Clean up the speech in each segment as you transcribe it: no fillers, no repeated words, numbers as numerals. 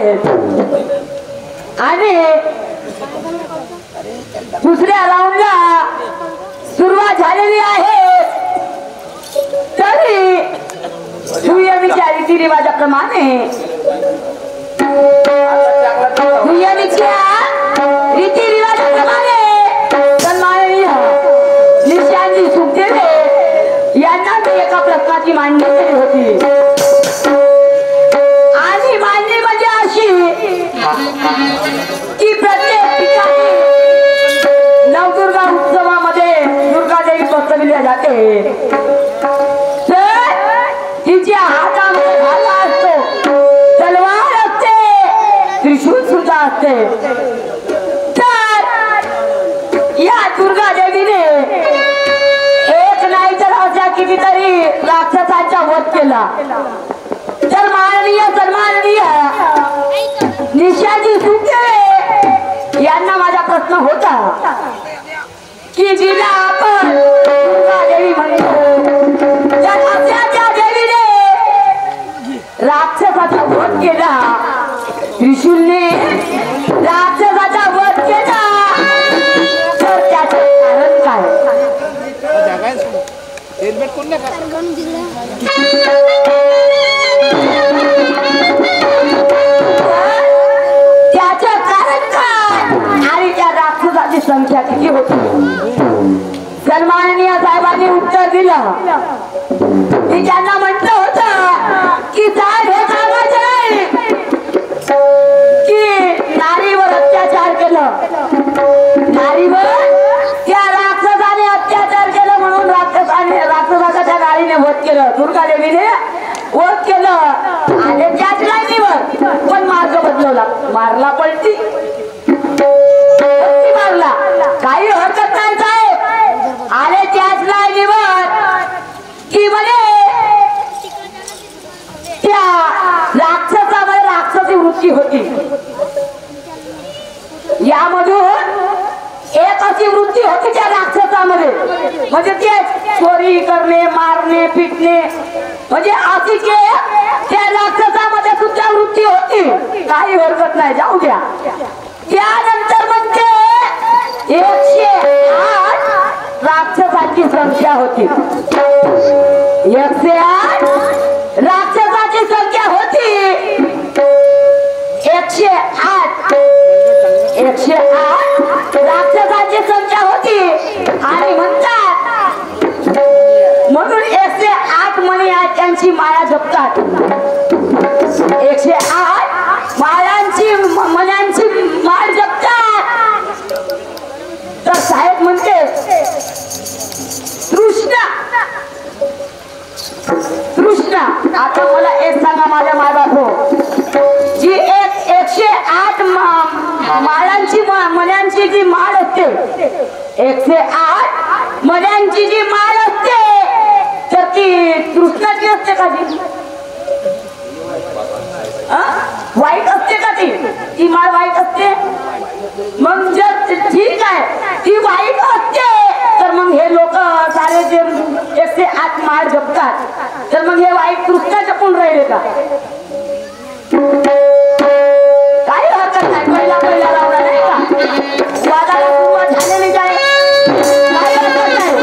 आहेत आणि दुसऱ्या राऊंडला सुरुवात झालेली आहे। तरी दुय्यमीच्या रीतिरिवाजाप्रमाणे सन्माननीय निशांजी सुखदेव यांना मी एका प्रश्नाची मांडणी केली होती आणि मांडणी म्हणजे अशी की प्रत्येक ठिकाणी नवदुर्गा उत्सवामध्ये दुर्गा देवी बसविल्या जाते तर तिच्या हातामध्ये भाला असतो, तलवार असते, त्रिशूल सुद्धा असते। तर या दुर्गा देवीने एक नाही तर अशा कितीतरी राक्षसांचा वध केला। तर माननीय सन्माननीय निशांजी सुखदेव यांना माझा प्रश्न होता की जिला आपण दुर्गा देवी म्हणतो त्या देवीने राक्षसाचा वध केला, त्रिशूलने राक्षसाचा वध केला, तर त्याचे कारण काय? त्याचे कारण काय आणि त्या राक्षसाची संख्या किती होती? सन्माननीय साहेबांनी उत्तर दिलं की त्यांना म्हटलं होतं की साहेब हे सांगायचं नाही की नारीवर अत्याचार केलं, नारीवर त्या राक्षसाने अत्याचार केलं म्हणून राक्षसाचा त्या नारीने वध केलं, दुर्गा देवीने वध केलं आणि त्याच लाईनीवर पण मार्ग बदलवला, मारला पलटी मारला, काही हरकत नाही साहेब, आले त्याच लाईनीवर की म्हणे त्या राक्षसामध्ये राक्षसी वृत्ती होती, यामधून एक अशी वृत्ती होती त्या राक्षसामध्ये म्हणजे ते चोरी करणे, मारणे, पिटणे म्हणजे अशी त्या राक्षसामध्ये सुद्धा वृत्ती होती, काही हरकत नाही, जाऊ द्या। त्यानंतर म्हणजे 108 राक्षसाची संख्या होती, 108 राक्षसाची संख्या होती, 108 राक्षसाची संख्या होती आणि म्हणतात म्हणून 108 मणी आहेत त्यांची माळा जपतात, 108 माळांची मण्यांची माळ जपतात। तर साहेब म्हणते तृष्णा आता मला एक सांगा माझ्या मायबापो, जी 108 माळांची मण्यांची जी माळ असते, 108 मण्यांची जी माळ असते तर ती तृष्णाची असते का? वाईट असते का? ती माळ वाईट असते? मग जर ठीक आहे ती वाईट असते तर मग हे लोक सारे जे 108 माळ जपतात तर मग हे वाईट तृष्णा जपून राहिले का? काही हरकत नाही, पहिला लावला नाही का वादाला सुरुवात झालेली काय, काही हरकत नाही।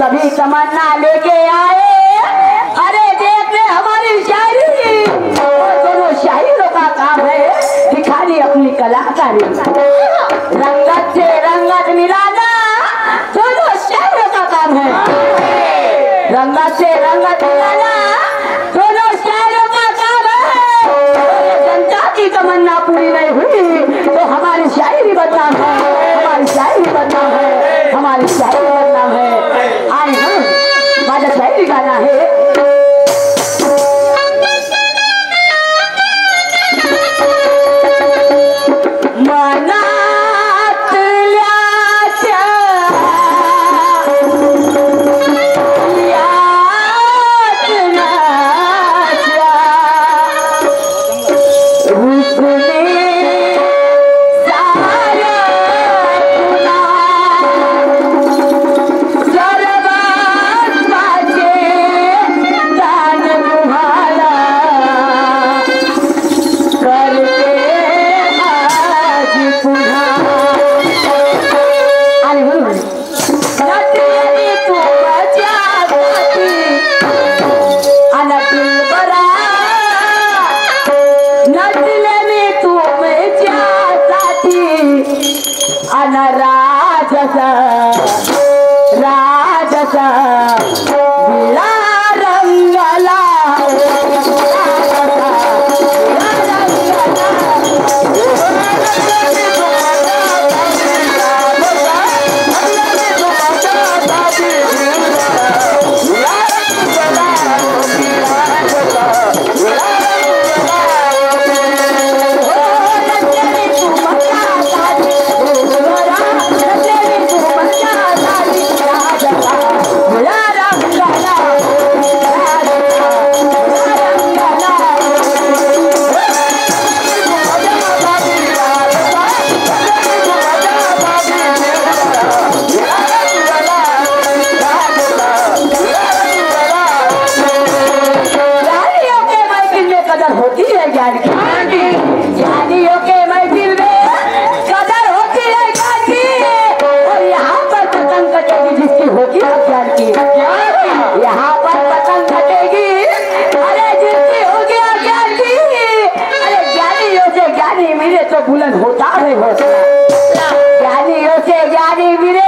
सभी तमन्ना लेके आए से रंग दिलाना दोनों शहरों का काम है। जनता की तमन्ना पूरी नहीं हुई तो हमारी शायरी बदनाम है, हमारी शायरी बदनाम है, हमारी शायरी बदनाम है। आए हम माझा शायरी गाना है। बुलंद होता है हौसला, ज्ञानियों से ज्ञानी मिले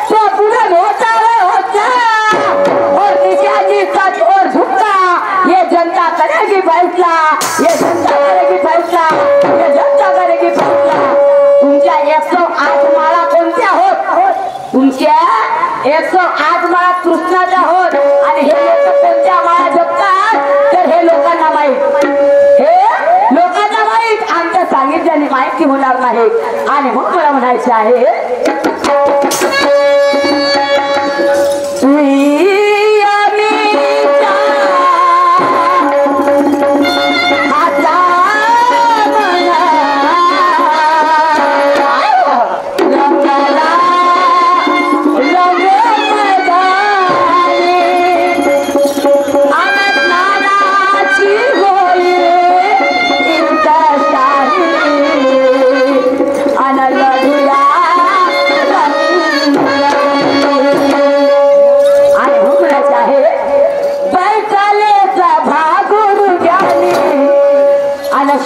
तो बुलंद होता है हौसला। और निशानी सच और झुकता ये जनता करेगी फैसला, ये जनता करेगी फैसला, ये जनता करेगी फैसला। तुमच्या 108 माळा कोणत्या होत, तुमच्या 108 माळा कृष्णाच्या होत आणि हे लोक कोणत्या माळा जपतात तर हे लोकांना माहित, हे लोकांना माहित, आमच्या सांगितल्याने माहिती होणार नाही। आणि मग मला म्हणायचे आहे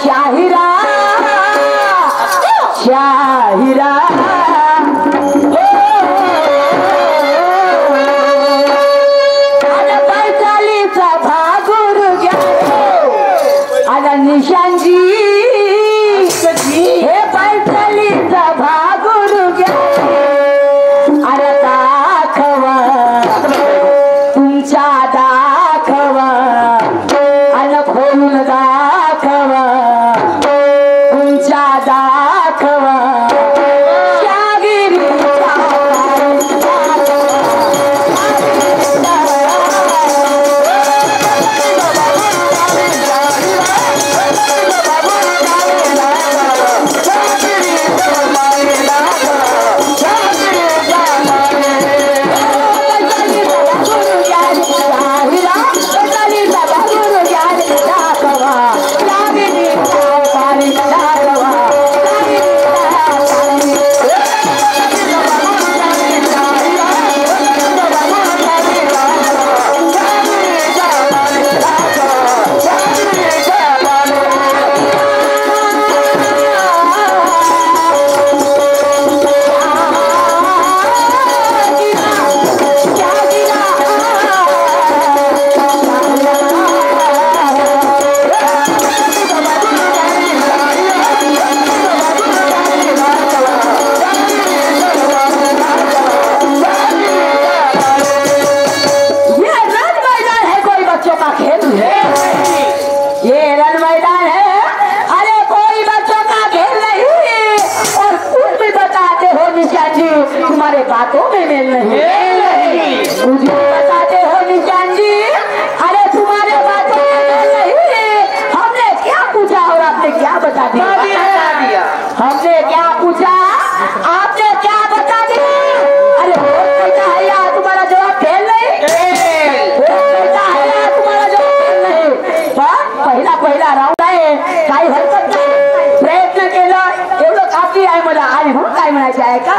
शाहिरा शाहिरा पैसालीचा भागुर घ्या आणि निशांजी हे पैसालीचा भागुर घ्या अरे दाखवा तुमच्या दाखवा आणि खोलून दाखवा तुमच्या दाखवा शागिरी मला आणि म्हणून काय म्हणायचे आहे का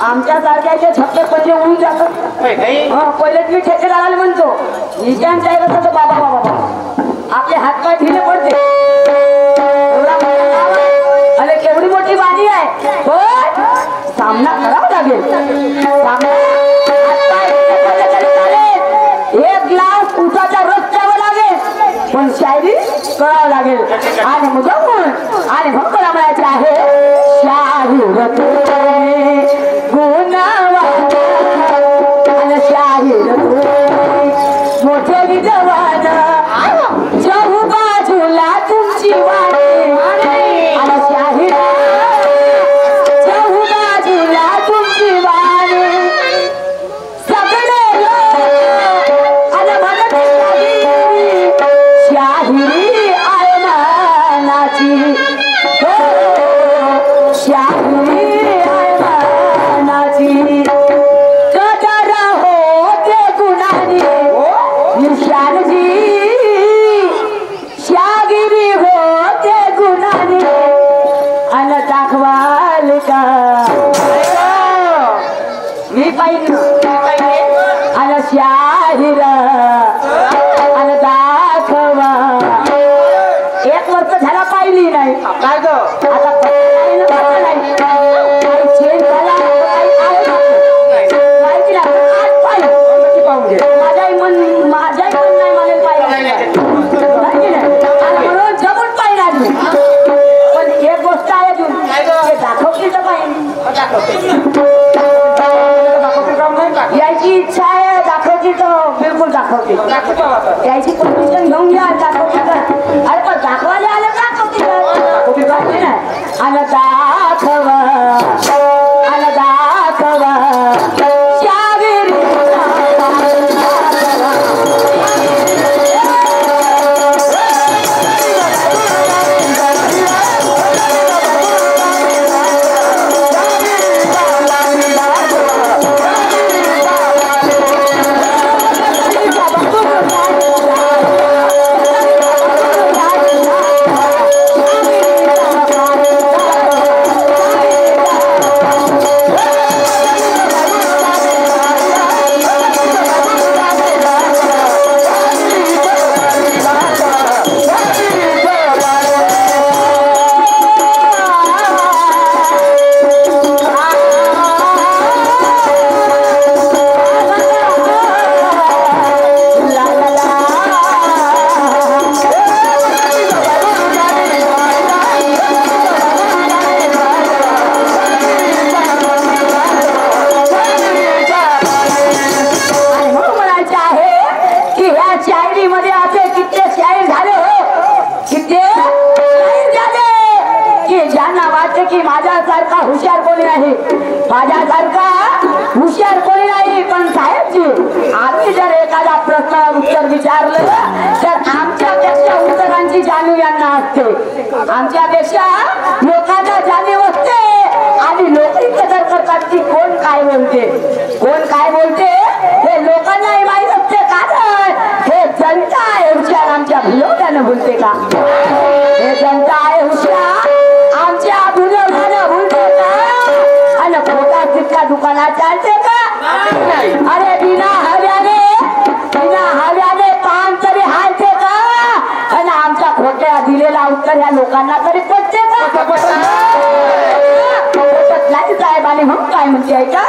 आमच्या सारख्याचे छप्पर पंजे उडून जातात पहिलेच मी ठेकेदाराला म्हणतो निशान साहेब असं तर बाबा बाबा आपले हातपाय ढिले पडते अरे केवढी मोठी बाणी आहे पण सामना करावा लागेल एक ग्लास उसाचा रस प्यावा लागेल पण शायरी करावं लागेल आणि मग मला म्हणायचे आहे मोठे विद्वान चहू बाजूला तुमची वाणी आणि शाहीर चहू बाजूला तुमची वाणी सगळे आणि म्हणत शाहिरी आहे मानाची शाहिरी आहे मानाची कदर होते गुणानी निशानजी शागिरी होते गुणानी अन दाखवाल का मी पाहिजे अन शाहिर अन दाखवा एक वर्ष झाला पाहिली नाही काय ग आता नाही काही चेंज झाला माझाही मन नाही मानेल पाहिजे म्हणून जमून पाहिजे अजून पण एक गोष्ट आहे अजून ते दाखवली तर पाहिजे यायची इच्छा आहे दाखवती तर बिलकुल दाखवते यायची परमिशन घेऊन घ्या दाखवते तर अरे पण दाखवायला आलं दाखवते पाहिजे ना आलं दाखवा आलं दाखवा की माझ्यासारखा हुशार कोणी नाही, माझ्यासारखा हुशार कोणी नाही. पण साहेबजी आम्ही जर एखादा प्रश्नावर उत्तर विचारलं तर आमच्यापेक्षा उत्तरांची जाणीव यांना असते, आमच्यापेक्षा लोकांना जाणीव असते. आणि लोक कदर करतात की कोण काय बोलते, कोण काय बोलते हे लोकांनाही माहीत असते. कारण हे जनता आहे हुशार, आमच्या भुलवल्यानं बोलते का? हे जनता आहे हुशार, आमच्या भुलवल्यानं बोलते का? आणि खोटा तितक्या दुकानात चालते का? अरे बिना हव्याने पान तरी हालते का? आणि आमच्या खोट्या दिलेला उत्तर ह्या लोकांना तरी पटते का? नाही साहेबांनी म्हणून काय म्हणते आहे का?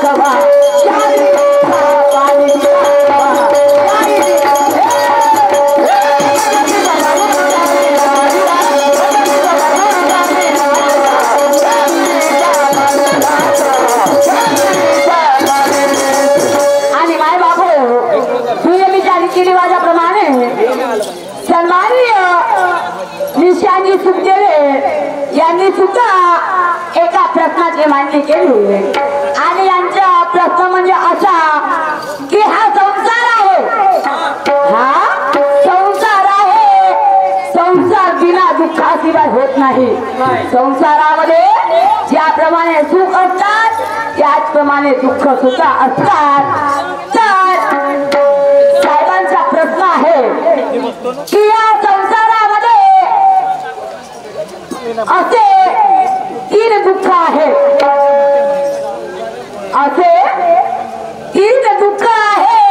Baba मान्य केली आणि यांचा प्रश्न म्हणजे असा की हा संसार आहे, हा संसार आहे, संसार बिना दुःखाशिवाय होत नाही. संसारामध्ये ज्याप्रमाणे सुख असतात त्याचप्रमाणे दुःख सुद्धा असतात. तर साहेबांचा प्रश्न आहे की या संसारामध्ये असे 3 दुःख आहेत, असे 3 दुःख आहे.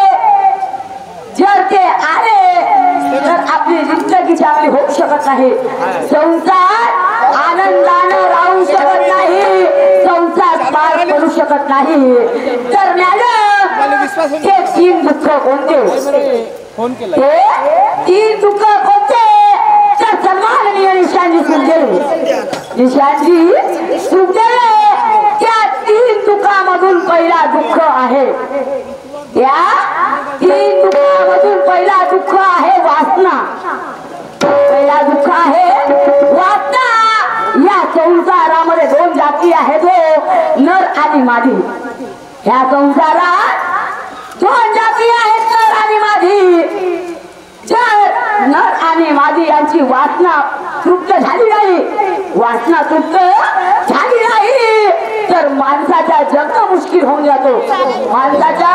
जर ते आले तर आपली जिंदगी चांगली होऊ शकत नाही. संसार आनंदानं राहू शकत नाही, संसार पार पडू शकत नाही. तर मॅडम हे 3 दुःख कोणते? ते 3 दुःख कोणते? तर सन्माननीय निशांजी सुखदेव, निशांजी सुखदेव त्या 3 दुःखामधून पहिला दुःख आहे. त्या 3 दुःखामधून पहिला दुःख आहे वासना. पहिला दुःख आहे वासना. या संसारामध्ये 2 जाती आहेत, नर आणि मादी. या संसारात 2 जाती आहेत, नर आणि मादी. जर नर आणि मादी यांची वासना तृप्त झाली नाही, वासना तृप्त झाली नाही तर माणसाचा जगणं मुश्किल होऊन जातो. माणसाचा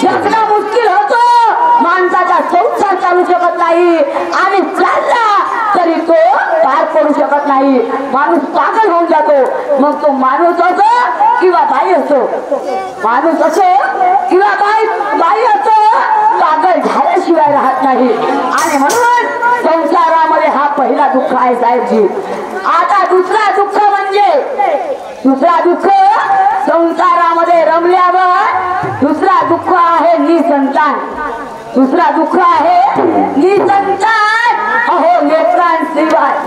जगणं मुश्किल होतो, माणसाचा संसार चालू शकत नाही आणि चालला तरी तो पार पडू शकत नाही. माणूस पागल होऊन जातो. मग तो माणूस असो किंवा बाई असो, माणूस असो किंवा बाई असो, पागल झाल्याशिवाय राहत नाही. आणि म्हणून संसारामध्ये हा पहिला दुःख आहे साहेबजी. आता दुसरा दुःख म्हणजे, दुसरा दुःख संसारामध्ये रमल्यावर दुसरा दुःख आहे निसंतान. दुसरा दुःख आहे निसंतान. अहो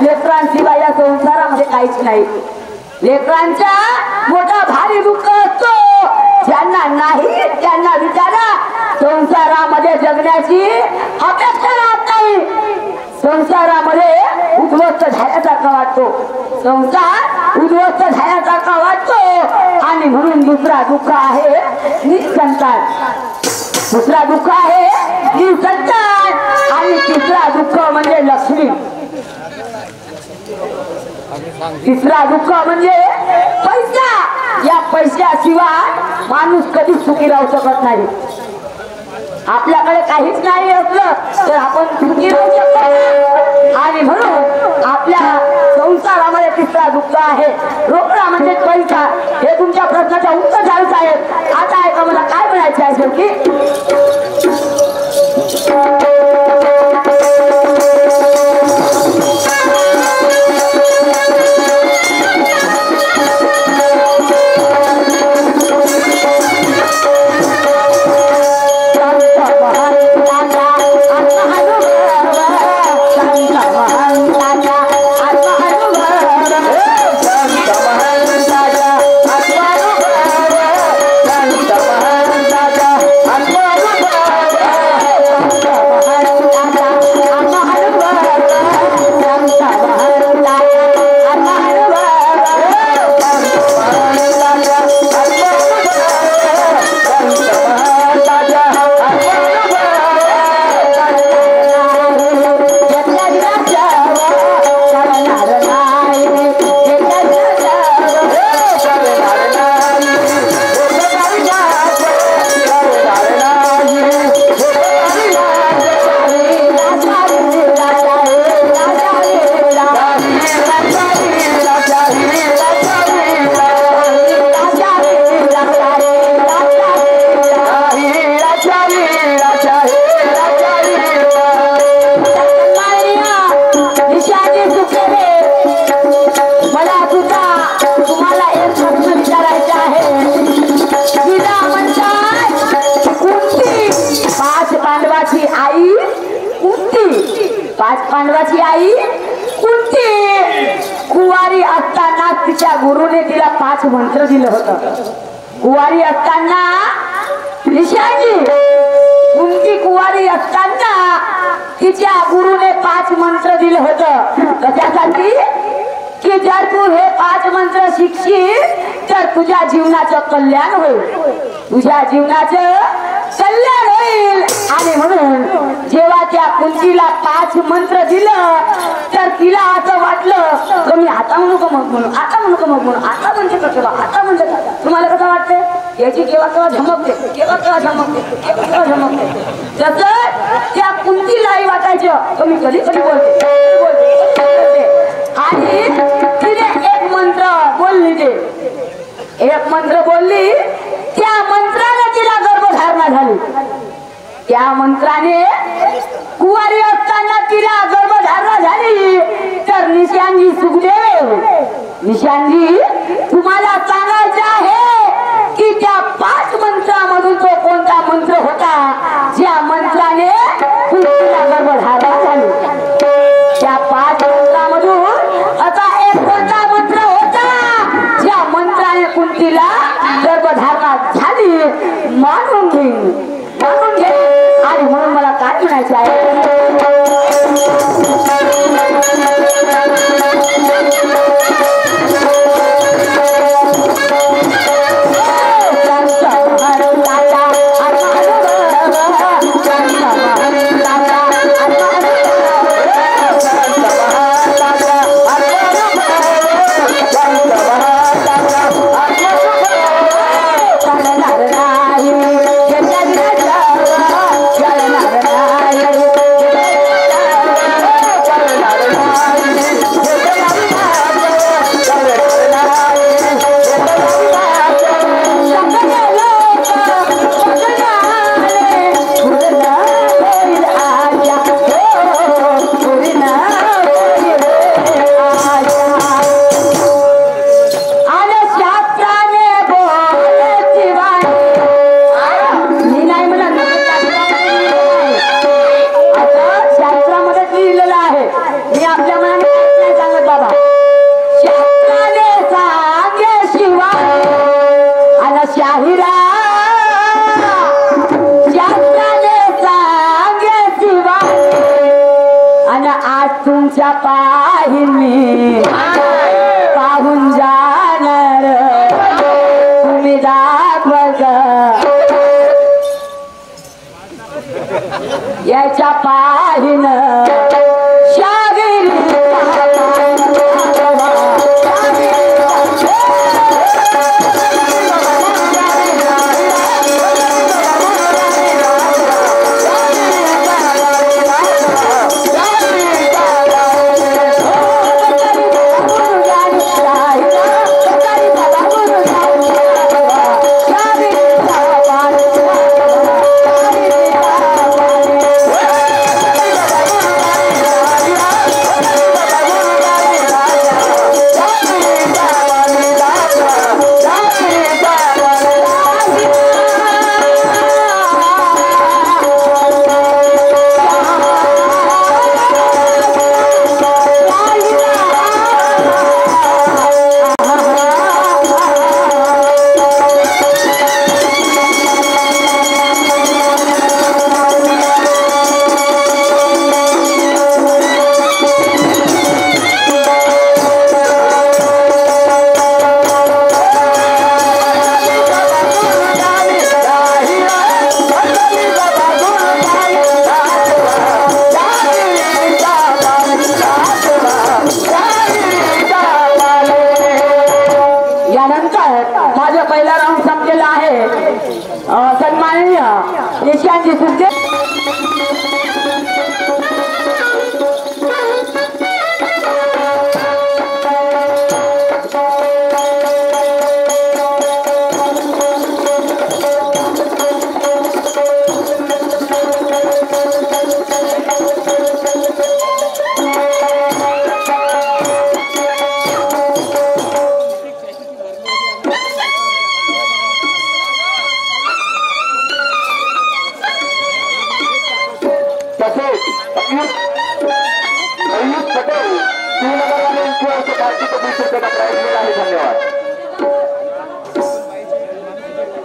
लेकरांशिवाय या संसारामध्ये काहीच नाही. लेकरांचा मोठा भारी दुःख असतो. ज्यांना नाही त्यांना विचारा, संसारामध्ये जगण्याची अपेक्षा राहत नाही. संसारामध्ये उद्ध्वस्त झाल्यासारखा वाटतो, संसार उद्ध्वस्त झाल्यासारखा वाटतो. आणि म्हणून दुसरा दुःख आहे निसंतान. दुसरा दुःख आहे निसंतान. आणि तिसरा दुःख म्हणजे लक्ष्मी. तिसरा दुःख म्हणजे पैसा. या पैशाशिवाय माणूस कधीच सुखी राहू शकत नाही. आपल्याकडे काहीच नाही असलं तर आपण सुखी राहू शकतो. आणि म्हणून आपल्या संसारामध्ये तिसरा दुःख आहे रोकडा म्हणजे पैसा. हे तुमच्या प्रश्नाचं उत्तर झालं साहेब. आता ऐका, मला काय म्हणायचं आहे की पांडवाची आई कुंती कुवारी असताना तिच्या गुरुने तिला 5 मंत्र दिलं होतं. कुवारी असताना निशाजी कुंती कुवारी असताना तिच्या गुरुने 5 मंत्र दिलं होतं. कशासाठी? की जर तू हे 5 मंत्र शिकशील तर तुझ्या जीवनाचं कल्याण होईल, तुझ्या जीवनाचं कल्याण होईल. आणि म्हणून जेव्हा त्या कुंतीला 5 मंत्र दिलं तर तिला असं वाटलं की मी आता म्हणू का मग म्हणू, आता म्हणू का मग म्हणू, आता म्हणजे कसं, आता म्हणजे तुम्हाला कसं वाटतंय याची केव्हा केव्हा झमकते, केव्हा केव्हा झमकते, केव्हा केव्हा झमकते. तसं त्या कुंतीलाही वाटायचं की मी कधी कधी बोलते. आणि तिने एक मंत्र बोलली, ते एक मंत्र बोलली, त्या मंत्राने तिला गर्भधारणा झाली. त्या मंत्राने कुवारी असताना तिला गर्भधारणा झाली. तर निशांजी सुखदेव, निशांजी तुम्हाला सांगायचं आहे की त्या 5 मंत्रामधून तो कोणता मंत्र होता ज्या मंत्राने तिला गर्भधारणा झाली. त्या 5 मंत्रामधून असा एक कोणता मंत्र होता ज्या मंत्राने कुंतीला गर्भधारणा झाली. मानून घे, मानून घे. आणि म्हणून मला काय म्हणायचं आहे, तुमच्या पाहिनी पाहून जाणार तुम्ही दाखवत याच्या पाहिन माझा पहिला राऊंड संपलेला आहे. सन्माननीय निशांजी सुखदेव पटेल 3 नगर वाले 20 रुपये का प्राइज मिला है. धन्यवाद.